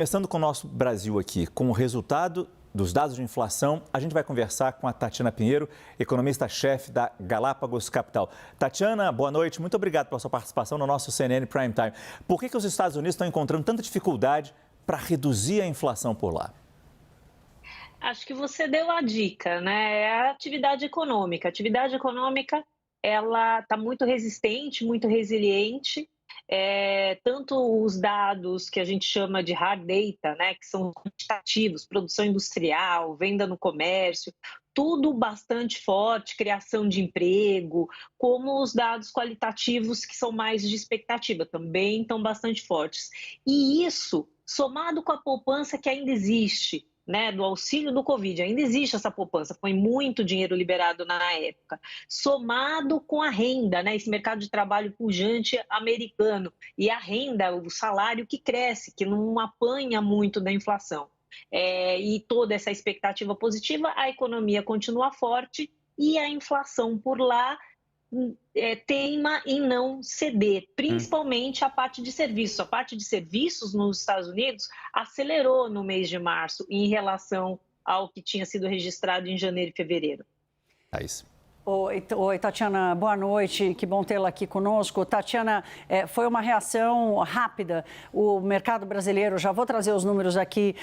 Começando com o nosso Brasil aqui, com o resultado dos dados de inflação, a gente vai conversar com a Tatiana Pinheiro, economista-chefe da Galápagos Capital. Tatiana, boa noite. Muito obrigado pela sua participação no nosso CNN Prime Time. Por que os Estados Unidos estão encontrando tanta dificuldade para reduzir a inflação por lá? Acho que você deu a dica, né? É a atividade econômica. A atividade econômica, ela está muito resistente, muito resiliente. Tanto os dados que a gente chama de hard data, né, que são quantitativos, produção industrial, venda no comércio, tudo bastante forte, criação de emprego, como os dados qualitativos que são mais de expectativa, também estão bastante fortes. E isso, somado com a poupança que ainda existe, né, do auxílio do Covid, ainda existe essa poupança, foi muito dinheiro liberado na época, somado com a renda, né, esse mercado de trabalho pujante americano, e a renda, o salário que cresce, que não apanha muito da inflação. E toda essa expectativa positiva, a economia continua forte e a inflação por lá teima em não ceder, principalmente a parte de serviços. A parte de serviços nos Estados Unidos acelerou no mês de março em relação ao que tinha sido registrado em janeiro e fevereiro. É isso. Oi, Tatiana, boa noite, que bom tê-la aqui conosco. Tatiana, foi uma reação rápida. O mercado brasileiro, já vou trazer os números aqui,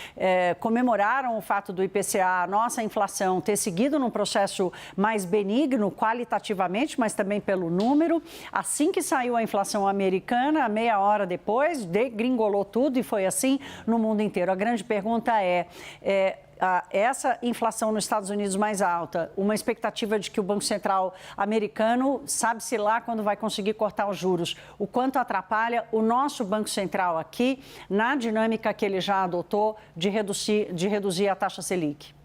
comemoraram o fato do IPCA, a nossa inflação, ter seguido num processo mais benigno qualitativamente, mas também pelo número. Assim que saiu a inflação americana, meia hora depois, degringolou tudo e foi assim no mundo inteiro. A grande pergunta essa inflação nos Estados Unidos mais alta, uma expectativa de que o Banco Central americano, sabe-se lá quando vai conseguir cortar os juros, o quanto atrapalha o nosso Banco Central aqui na dinâmica que ele já adotou de reduzir a taxa Selic?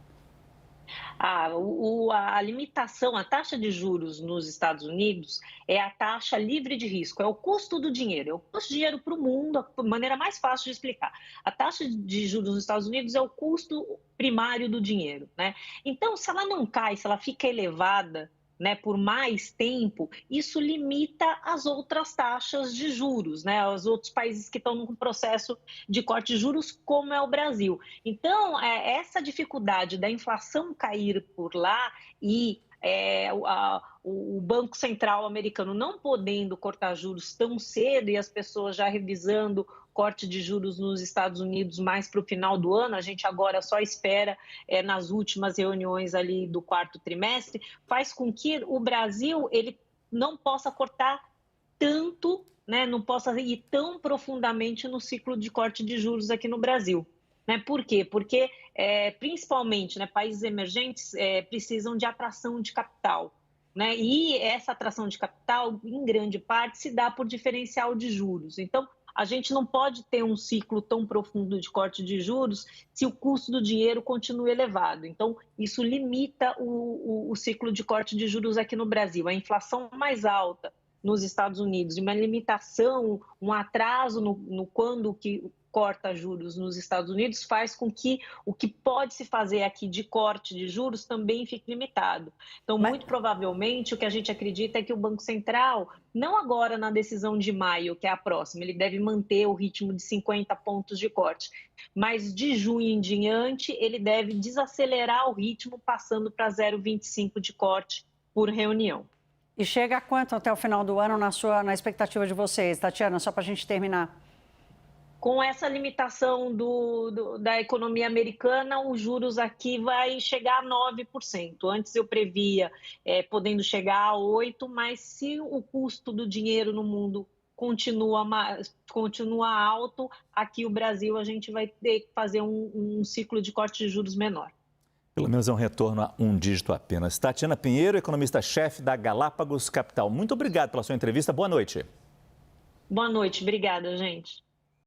A limitação, a taxa de juros nos Estados Unidos é a taxa livre de risco, é o custo do dinheiro, é o custo do dinheiro para o mundo, a maneira mais fácil de explicar. A taxa de juros nos Estados Unidos é o custo primário do dinheiro, né? Então, se ela não cai, se ela fica elevada, né, por mais tempo, isso limita as outras taxas de juros, né, os outros países que estão no processo de corte de juros, como é o Brasil. Então, essa dificuldade da inflação cair por lá e o Banco Central americano não podendo cortar juros tão cedo e as pessoas já revisando corte de juros nos Estados Unidos mais para o final do ano, a gente agora só espera nas últimas reuniões ali do quarto trimestre, faz com que o Brasil ele não possa cortar tanto, né, não possa ir tão profundamente no ciclo de corte de juros aqui no Brasil. Né? Por quê? Porque, principalmente, né, países emergentes precisam de atração de capital. Né? E essa atração de capital, em grande parte, se dá por diferencial de juros. Então, a gente não pode ter um ciclo tão profundo de corte de juros se o custo do dinheiro continua elevado. Então, isso limita o ciclo de corte de juros aqui no Brasil. A inflação mais alta nos Estados Unidos, uma limitação, um atraso no quando que corta juros nos Estados Unidos faz com que o que pode se fazer aqui de corte de juros também fique limitado. Então, muito provavelmente, o que a gente acredita é que o Banco Central, não agora na decisão de maio, que é a próxima, ele deve manter o ritmo de 50 pontos de corte, mas de junho em diante, ele deve desacelerar o ritmo, passando para 0,25 de corte por reunião. E chega a quanto até o final do ano na expectativa de vocês, Tatiana, só para a gente terminar? Com essa limitação da economia americana, os juros aqui vai chegar a 9%. Antes eu previa podendo chegar a 8%, mas se o custo do dinheiro no mundo continua alto, aqui o Brasil a gente vai ter que fazer um ciclo de corte de juros menor. Pelo menos é um retorno a um dígito apenas. Tatiana Pinheiro, economista-chefe da Galápagos Capital. Muito obrigado pela sua entrevista. Boa noite. Boa noite. Obrigada, gente.